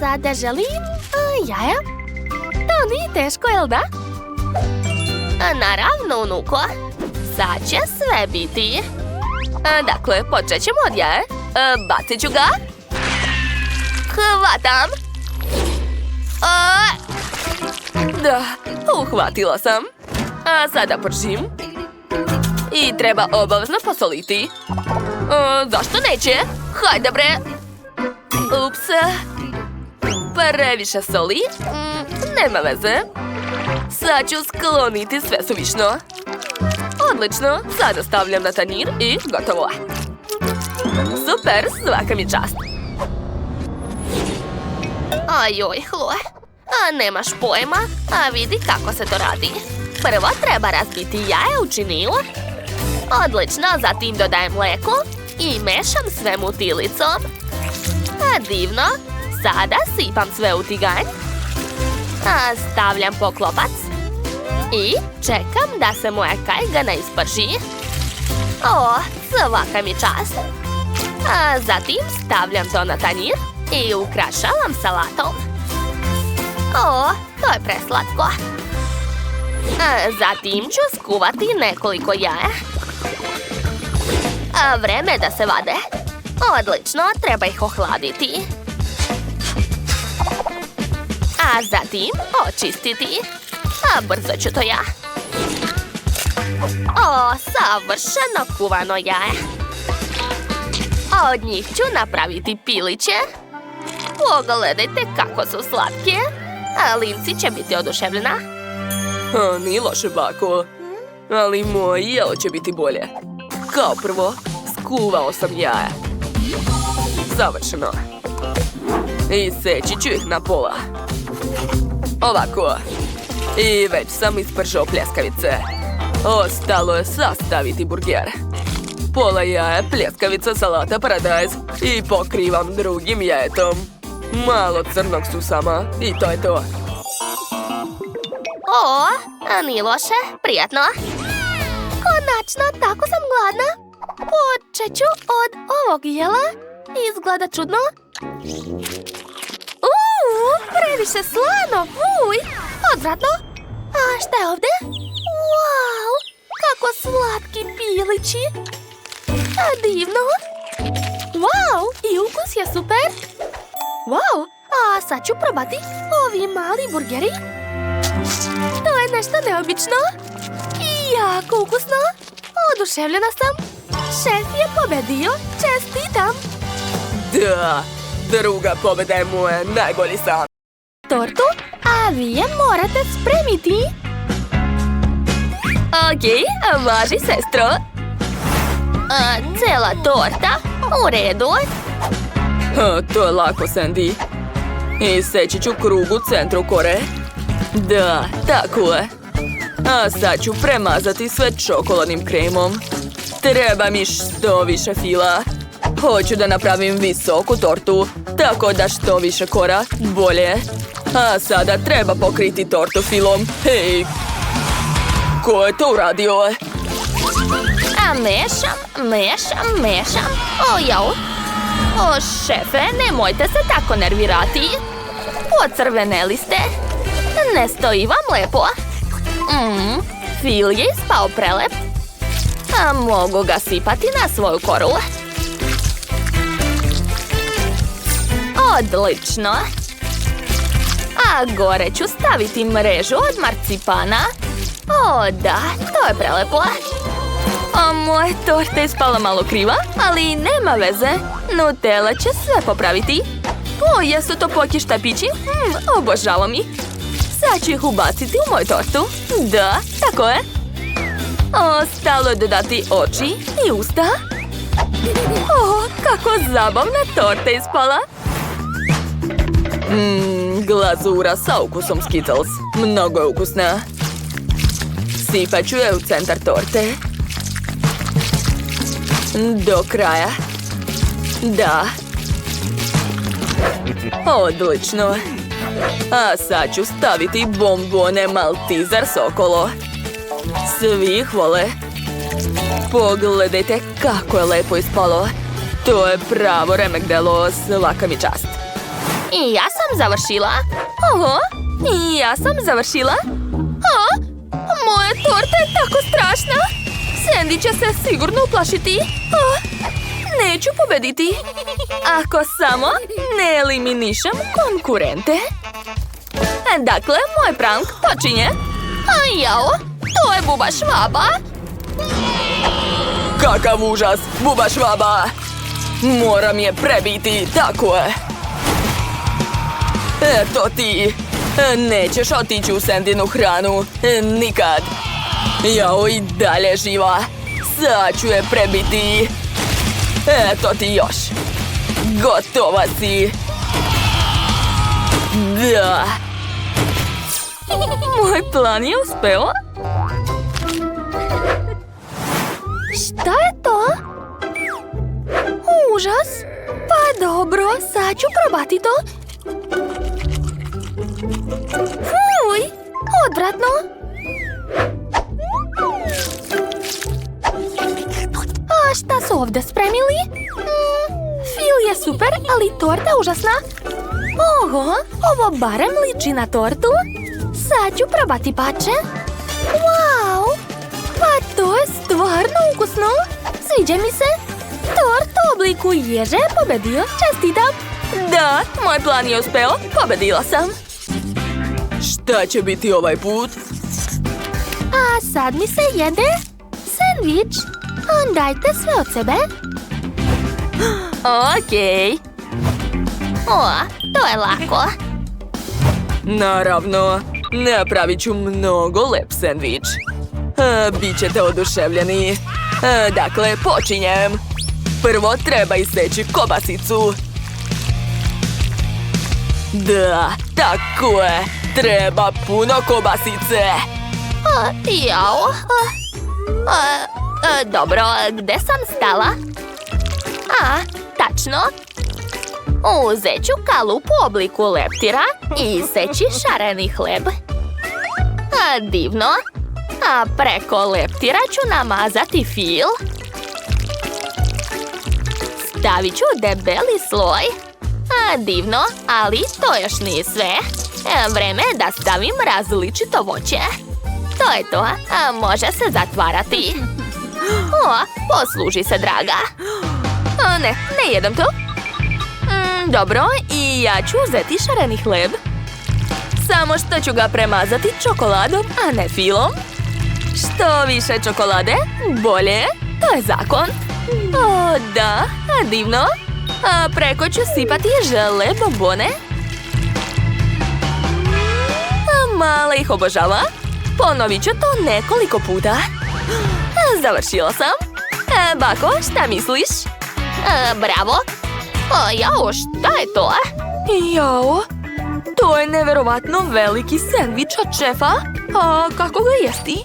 Sada želim jaja. To nije teško, jel da? Naravno, unuko. Sad će sve biti. Dakle, počet ćemo od jaja. Bacit ću ga. Hvatam. Da, uhvatila sam. A sada počim. I treba obavezno posoliti. Zašto neće? Hajde bre. Ups. Previše soli? Nema veze. Sad ću skloniti sve suvišno. Odlično. Sada stavljam na tanjir i gotovo. Super, svaka mi čast. Ajoj, Chloe. Nemaš pojma, vidi kako se to radi. Prvo treba razbiti jaje u činilu. Odlično, zatim dodajem mlijeko i mešam sve mutilicom. Divno. Sada sipam sve u tiganj. Stavljam poklopac. I čekam da se moja kajgana isprži. Svaka mi čast. Zatim stavljam to na tanjir i ukrašavam salatom. To je preslatko. Zatim ću skuvati nekoliko jaja. Vreme da se vade. Odlično, treba ih ohladiti. A zatim očistiti. Brzo ću to ja. Savršeno kuvano jaje. Od njih ću napraviti piliće. Pogledajte kako su slatke. Linci će biti oduševljena. Nije loše, bako. Ali moje jelo će biti bolje. Kao prvo, skuvao sam jaja. Završeno. I seći ću ih na pola. Ovako. I već sam ispržao pljeskavice. Ostalo je sastaviti burger. Pola jaja, pljeskavica, salata, paradajz. I pokrivam drugim jajetom. Malo crnog susama. I to je to. Nije loše. Prijatno. Konačno, tako sam gladna. Počet ću od ovog jela. Izgleda čudno. Previše slano. Odvratno. A šta je ovdje? Wow, kako slatki pilići. Divno. Wow, i ukus je super. Wow, a sad ću probati ovi mali burgeri. To je nešto neobično. I jako ukusno. Oduševljena sam. Šef je pobedio. Čestitam. Da, druga pobjeda je moja, najbolji sam. Tortu, a vi je morate spremiti. Okej, važi, sestro. Cela torta, u redu. To je lako, Sandy. I seći ću krug u centru kore. Da, tako je. A sad ću premazati sve čokoladnim kremom. Treba mi što više fila. Hoću da napravim visoku tortu, tako da što više kora, bolje. A sada treba pokriti tortu filom. Hej! Ko je to uradio? Mešam. Šefe, nemojte se tako nervirati. Pocrveneli ste. Ne stoji vam lepo. Fil je ispao prelep. Mogu ga sipati na svoju koru. Odlično. A gore ću staviti mrežu od marcipana. Da, to je prelepo. Moja torta je ispala malo kriva, ali nema veze. Nutella će sve popraviti. Jesu to poki štapići? Obožavam ih. Sad ću ih ubaciti u moju tortu. Da, tako je. Ostalo je dodati oči i usta. Kako zabavna torta ispala. Glazura sa ukusom Skittles. Mnogo je ukusna. Sipat ću je u centar torte. Do kraja. Da. Odlično. A sad ću staviti bombone Malteser s okolo. Svi ih vole. Pogledajte kako je lepo ispalo. To je pravo remek delo, svaka mi čast. I ja sam završila. Oho, i ja sam završila. A, moja torta je tako strašna. Sandy će se sigurno uplašiti. Neću pobediti. Ako samo ne eliminišem konkurente. Dakle, moj prank počinje. A jao, to je Buba Švaba. Kakav užas, Buba Švaba! Moram je prebiti, tako je. Eto ti. Nećeš otići u Sandinu hranu. Nikad. Jao, i dalje živa. Sad ću je prebiti. Eto ti još. Gotova si. Da. Moj plan je uspeo. Šta je to? Užas. Pa dobro, sad ću probati to. Fuj, odvratno. A šta su ovdje spremili? Fil je super, ali torta užasna. Oho, ovo barem liči na tortu. Sad ću probati pače. Wow, pa to je stvarno ukusno. Sviđa mi se. Tort u obliku ježe je pobedio. Čestitam. Da, moj plan je uspeo. Pobedila sam. Šta će biti ovaj put? A sad mi se jede sendvič. Dajte sve od sebe. Okej. O, to je lako. Naravno, napravit ću mnogo lep sendvič. Bićete oduševljeni. Dakle, počinjem. Prvo treba iseći kobasicu. Da, tako je. Treba puno kobasice. Jao. Dobro, gde sam stala? Tačno. Uzet ću kalup u obliku leptira i iseći šareni hleb. Divno. A preko leptira ću namazati fil. Stavit ću debeli sloj. Divno, ali to još nije sve. Vreme je da stavim različito voće. To je to, može se zatvarati. Posluži se, draga. Ne jedem to. Dobro, i ja ću uzeti šareni hleb. Samo što ću ga premazati čokoladom, a ne filom. Što više čokolade, bolje. To je zakon. O, da, divno. A preko ću sipati žele bombone. Mala ih obožava. Ponovit ću to nekoliko puta. Završila sam. Bako, šta misliš? Bravo. Jao, šta je to? Jao, to je neverovatno veliki sendvič od šefa. A kako ga jesti?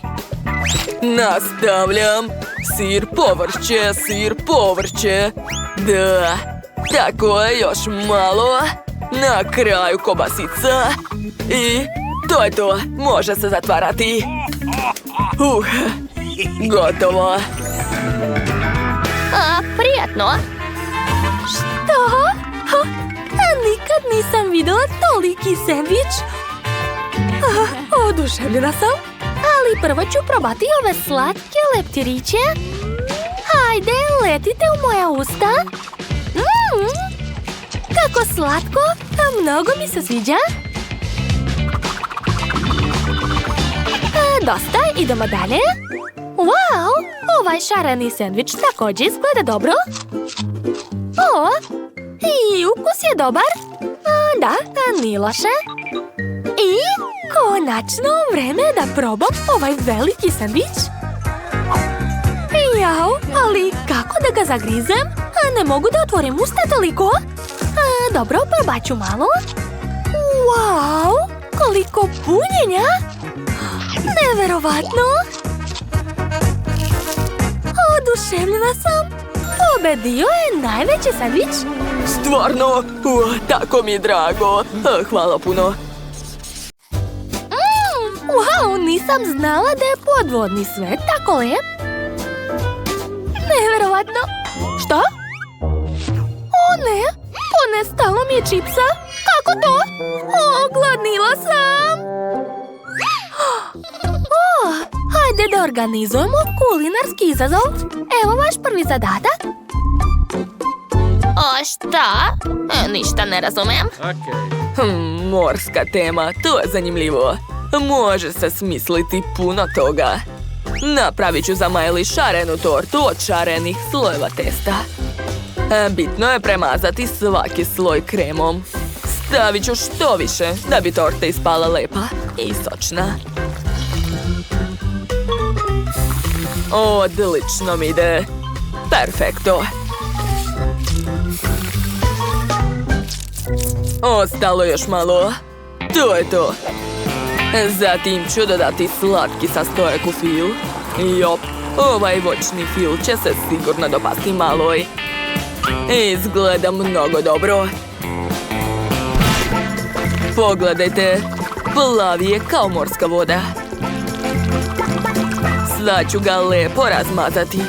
Nastavljam. Sir, povrće, sir, povrće. Da, tako je, još malo. Na kraju kobasica. I to je to, može se zatvarati. Gotovo. Prijatno. Što? Nikad nisam vidjela toliki sendvič. Oduševljena sam. Ali prvo ću probati ove slatke leptiriće. Hajde, letite u moja usta. Kako slatko, mnogo mi se sviđa. Dosta, idemo dalje. Wow, ovaj šareni sendvič također izgleda dobro. O, i ukus je dobar. Da, nije loše. I konačno vreme je da probam ovaj veliki sendvič. Jao, ali kako da ga zagrizem? Ne mogu da otvorim usta toliko. Dobro, probat ću malo. Wow, koliko punjenja. Neverovatno. Oduševljena sam. Pobedio je najveći sendvič. Stvarno? Tako mi je drago. Hvala puno. Wow, nisam znala da je podvodni svet tako lep. Neverovatno. Šta? O ne, ponestalo mi je čipsa. Kako to? Ogladnila sam! Hajde da organizujemo kulinarski izazov. Evo vaš prvi zadatak. O, šta? Ništa ne razumem. Morska tema, to je zanimljivo. Može se smisliti puno toga. Napravit ću za Miley šarenu tortu od šarenih slojeva testa. Bitno je premazati svaki sloj kremom. Stavit ću što više da bi torta ispala lepa i sočna. Odlično mi ide. Perfekto. Ostalo još malo. To je to. Zatim ću dodati slatki sastojak u fil. Jop, ovaj voćni fil će se sigurno dopasti Maloj. Izgleda mnogo dobro. Pogledajte, plavi je kao morska voda. Sad ću ga lepo razmazati.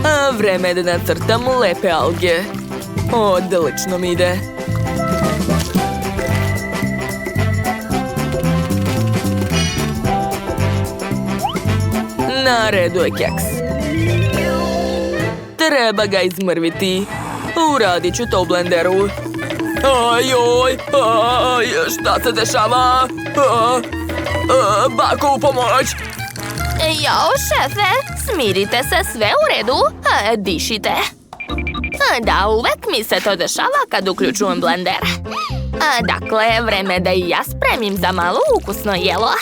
A vreme je da nacrtam lepe alge. Odlično mi ide. Na redu je keks. Treba ga izmrviti. Uradit ću to u blenderu. Ajoj, šta se dešava? Bako, u pomoć! Jao, šefe, smirite se, sve u redu. Dišite. Da, uvek mi se to dešava kad uključujem blender. Dakle, vreme da i ja spremim za malo ukusno jelo.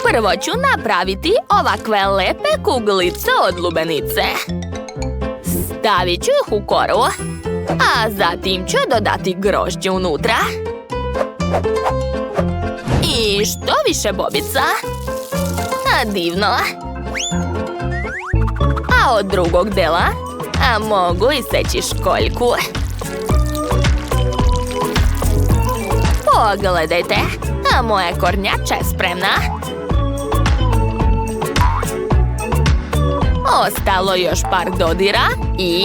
Prvo ću napraviti ovakve lepe kuglice od lubenice. Stavit ću ih u koru, a zatim ću dodati grožđe unutra. I što više bobica. Divno. A od drugog dela mogu iseći školjku. Pogledajte, moja kornjača je spremna. Ostalo još par dodira i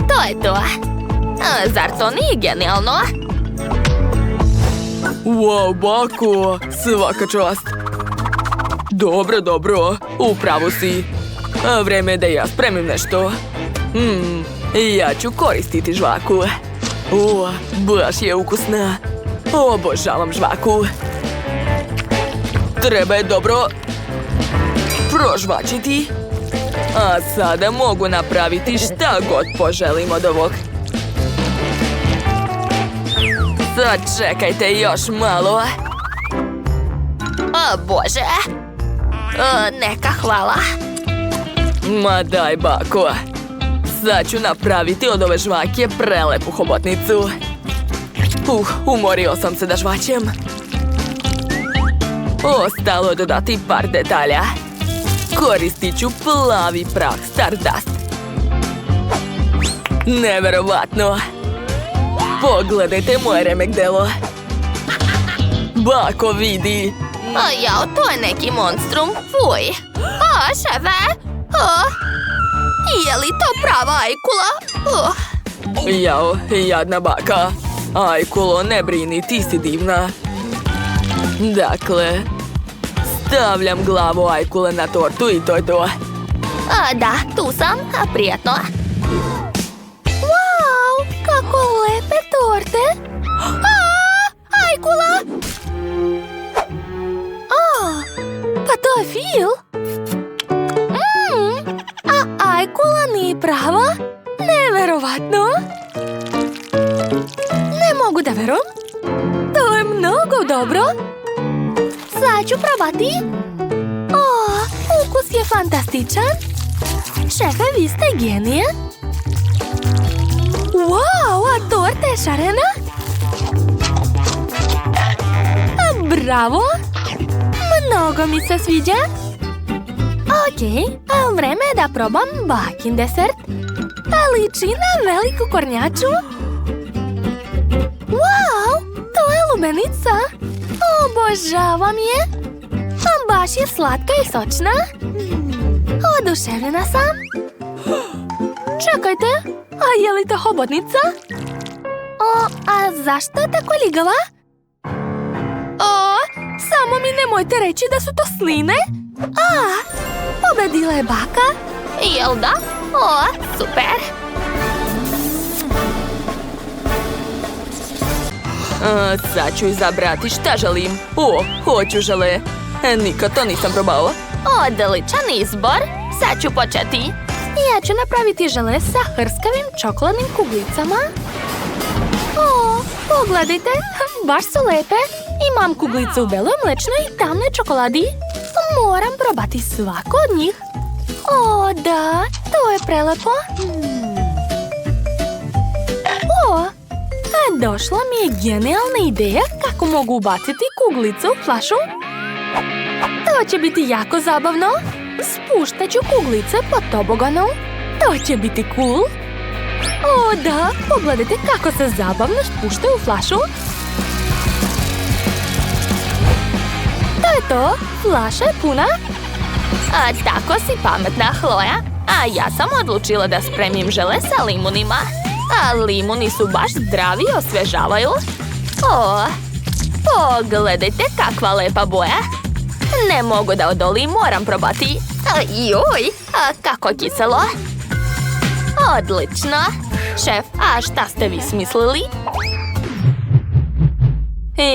to je to. Zar to nije genijalno? Wow, Bako, svaka čast. Dobro, upravo si. Vreme je da ja spremim nešto. Ja ću koristiti žvaku. Baš je ukusna. Obožavam žvaku. Treba je dobro prožvačiti. A sada mogu napraviti šta god poželim od ovog. Sad čekajte još malo. O Bože. Neka hvala. Ma daj, Bako. Sad ću napraviti od ove žvake prelepu hobotnicu. Umorio sam se da žvaćem. Ostalo je dodati par detalja. Koristit ću plavi prah Stardust. Neverovatno. Pogledajte moje remek delo. Bako, vidi. Jao, to je neki monstrum. Fuj. Šefe. Je li to prava ajkula? Jao, jadna baka. Ajkulo, ne brini, ti si divna. Dakle, stavljam glavu ajkule na tortu i to je to. Da, tu sam. Prijatno. Wow, kako lepe torte. Ajkula. Pa to je fil. A ajkula nije prava? Neverovatno. Ne mogu da verujem. To je mnogo dobro. Sad ću probati. Ukus je fantastičan. Šefe, vi ste genije. Wow, a torta je šarena. Bravo. Mnogo mi se sviđa. Ok, vreme je da probam bakin desert. Liči na veliku kornjaču. Wow, to je lubenica. Obožavam je. Baš je slatka i sočna. Oduševljena sam. Čekajte, je li to hobotnica? A zašto je tako ligava? Samo mi nemojte reći da su to sline. Pobedila je baka. Jel da? Super. Sad ću izabrati šta želim. Hoću žele. Nikad to nisam probao. Odličan izbor. Sad ću početi. Ja ću napraviti žele sa hrskavim čokoladnim kuglicama. Pogledajte, baš su lepe. Imam kuglice u beloj, mlečnoj i tamnoj čokoladi. Moram probati svaku od njih. Da, to je prelepo. Došla mi je genijalna ideja kako mogu ubaciti kuglice u flašu. To će biti jako zabavno. Spuštat ću kuglice po toboganu. To će biti cool. Da, pogledajte kako se zabavno spuštaju u flašu. To je to, flaša je puna. Tako si pametna, Chloe. A ja sam odlučila da spremim žele sa limunima. A limuni su baš zdravi i osvežavaju. Pogledajte kakva lepa boja. Ne mogu da odolim, moram probati. Joj, kako kiselo. Odlično. Šef, a šta ste vi smislili?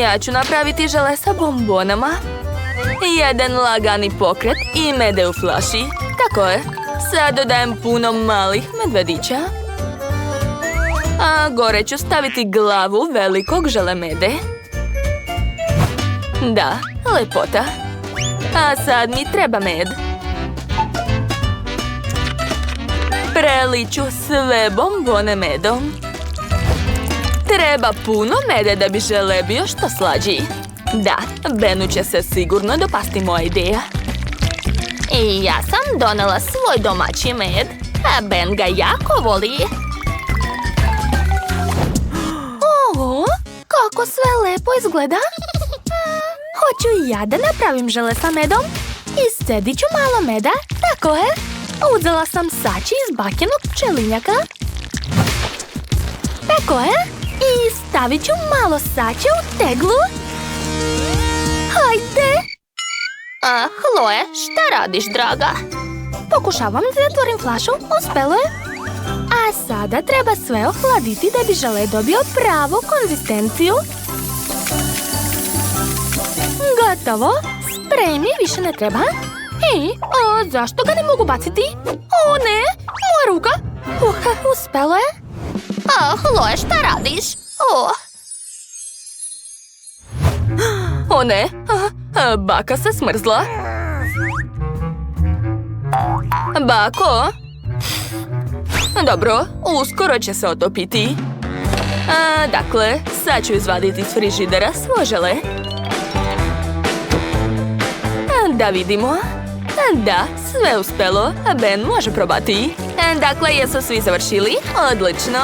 Ja ću napraviti žele sa bombonama. Jedan lagani pokret i mede u flaši. Tako je. Sad dodajem puno malih medvedića. A gore ću staviti glavu velikog želemede. Da, lepota. A sad mi treba med. Preliću sve bombone medom. Treba puno mede da bi žele bio što slađi. Da, Benu će se sigurno dopasti moja ideja. I ja sam donela svoj domaći med. A Ben ga jako voli. Kako sve lepo izgleda. Hoću i ja da napravim žele sa medom. Iscedit ću malo meda. Tako je. Uzela sam sači iz bakinog pčelinjaka. Tako je. I stavit ću malo sače u teglu. Hajde. Chloe, šta radiš, draga? Pokušavam da zatvorim flašu. Uspelo je. A sada treba sve ohladiti da bi žele dobio pravu konzistenciju. Gotovo. Sprej mi više ne treba. Zašto ga ne mogu baciti? Ne, moja ruka. Uspelo je. Chloe, šta radiš? Ne, baka se smrzla. Bako? Dobro, uskoro će se otopiti. Dakle, sad ću izvaditi iz frižidera svo žele. Da vidimo. Da, sve uspelo. Ben može probati. Dakle, jesu svi završili? Odlično.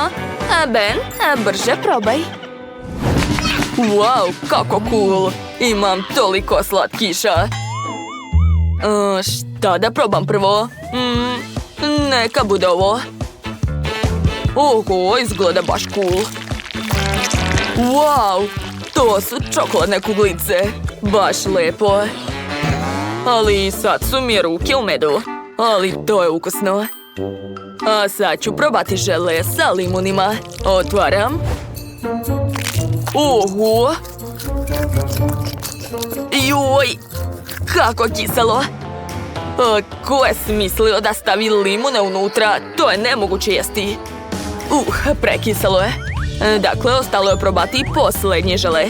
Ben, brže probaj. Wow, kako cool. Imam toliko slatkiša. Šta da probam prvo? Neka bude ovo. Izgleda baš cool. Wow, to su čokoladne kuglice. Baš lepo. Ali sad su mi ruke u medu. Ali to je ukusno. A sad ću probati žele sa limunima. Otvaram. Joj, kako kiselo. Ko je smislio da stavi limune unutra? To je nemoguće jesti. Prekiselo je. Dakle, ostalo je probati posljednje žele.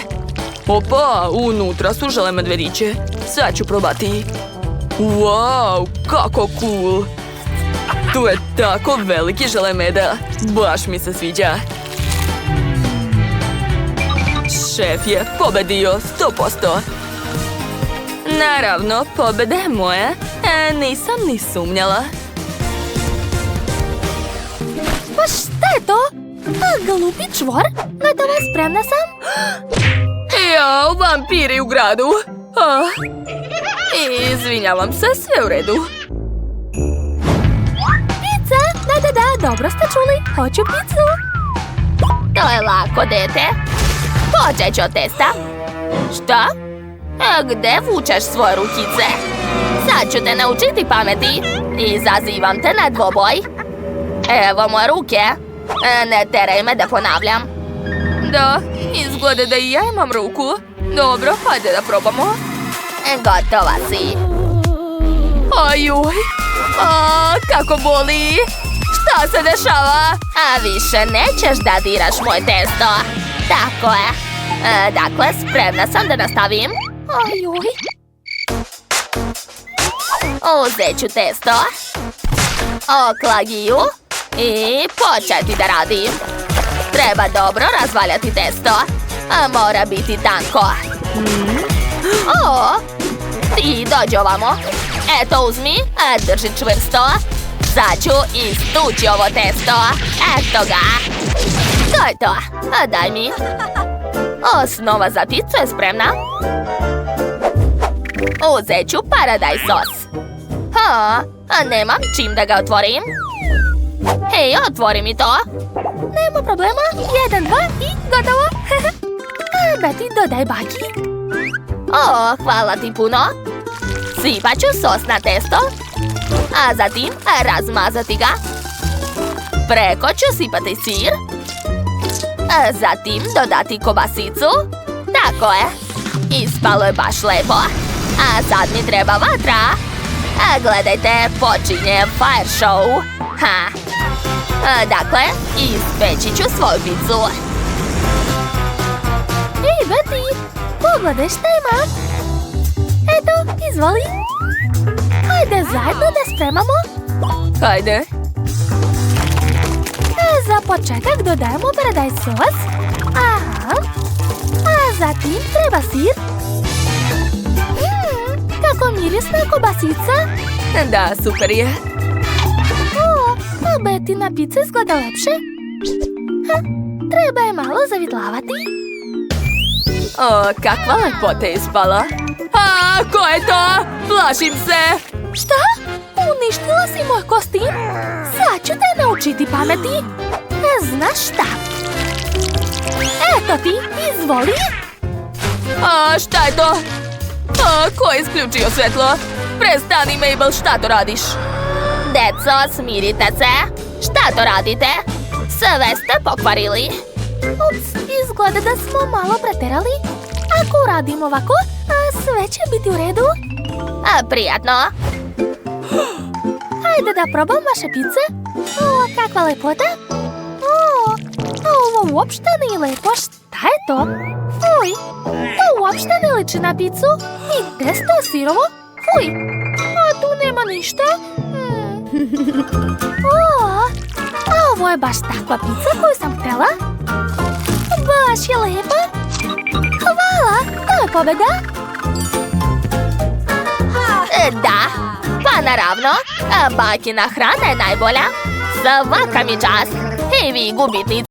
Opa, unutra su žele medvediće. Sad ću probati. Wow, kako cool. Tu je tako veliki žele meda. Baš mi se sviđa. Šef je pobedio 100%. Naravno, pobeda je moja. Nisam ni sumnjala. Pa šta je to? Glupi čvor? Gotova, spremna sam. Jao, vampiri u gradu. Izvinjavam se, sve u redu. Pizza? Da, dobro ste čuli. Hoću pizzu. To je lako, dete. Počet ću od testa. Šta? Gde vučeš svoje rukice? Sad ću te naučiti pameti. Izazivam te na dvoboj. Evo moje ruke. Ne teraj me da ponavljam. Da, izgleda da i ja imam ruku. Dobro, hajde da probamo. Gotova si. Ajuj, kako boli. Šta se dešava? A više nećeš da diraš moje testo. Tako je. Dakle, spremna sam da nastavim. Ajuj. Uzet ću testo. Oklagiju. I početi da radim. Treba dobro razvaljati testo. A mora biti tanko. O, ti dođi ovamo. Eto uzmi, drži čvrsto. Sad ću istući ovo testo. Eto ga. To je to. Daj mi. Osnova za picu je spremna. Uzet ću paradajz sos. Nemam čim da ga otvorim. Hej, otvori mi to. Nema problema. 1, 2 i gotovo. Betty, dodaj baki. Hvala ti puno. Sipat ću sos na testo. A zatim razmazati ga. Preko ću sipati sir. Zatim dodati kobasicu. Tako je. Ispalo je baš lepo. A sad mi treba vatra. Gledajte, počinje fire show. Dakle, ispeći ću svoju picu. Ej, Betty, pogledaj šta imam. Eto, izvoli. Hajde zajedno da spremamo. Hajde. Za početak dodajemo paradajz sos. Aha. A zatim treba sir. Kako mirisna kobasica. Da, super je. A Betty na pici izgleda lepše. Treba je malo zavitlavati. Kakva lepota je ispala. Ko je to? Plašim se. Šta? Uništila si moj kostim? Sad ću te naučiti pameti. Znaš šta? Eto ti, izvoli. Šta je to? Ko je isključio svetlo? Prestani, Mabel, šta to radiš? Deco, smirite se. Šta to radite? Sve ste pokvarili. Ups, izgleda da smo malo preterali. Ako uradim ovako, sve će biti u redu. Prijatno. Hajde da probam vaše pice. Kakva lepota. Ovo uopšte nije lepo. Šta je to? Fuj, to uopšte ne liči na picu. I testo je sirovo. Fuj, a tu nema ništa. Ovo je baš takva pica koju sam htjela. Baš je lepa. Hvala, to je pobjeda. Da, pa naravno, bakina hrana je najbolja. Svaka mi čast. Hej vi gubitnici.